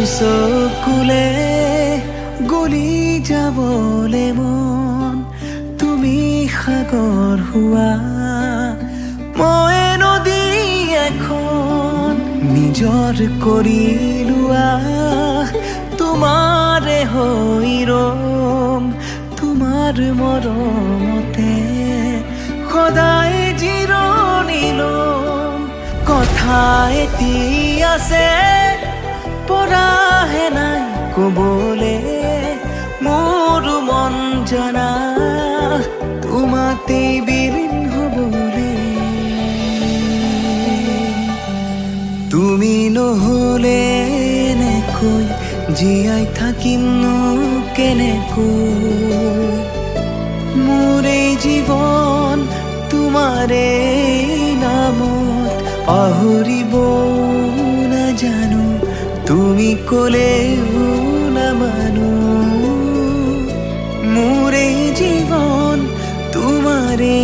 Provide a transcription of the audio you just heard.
চকুলে গলি যাবলে মন তুমি সাগৰ হোৱা মই নদী এখন নিজৰ কৰি লোৱা তোমাৰে হৈ ৰম তোমাৰ মৰমতে সদায় জিৰণি লম কথা এটি আছে পৰাহে নাই কবলে মোৰ মন জনা তোমাতেই বিলীন হবলে তুমি নহলে এনেকৈ জীয়াই থাকিমনো কেনেকৈ মোৰ এই জীৱন তোমাৰে নামত পাহৰিব নাজানো তুমি কলেও নামানো মোৰ এই জীৱন তোমাৰে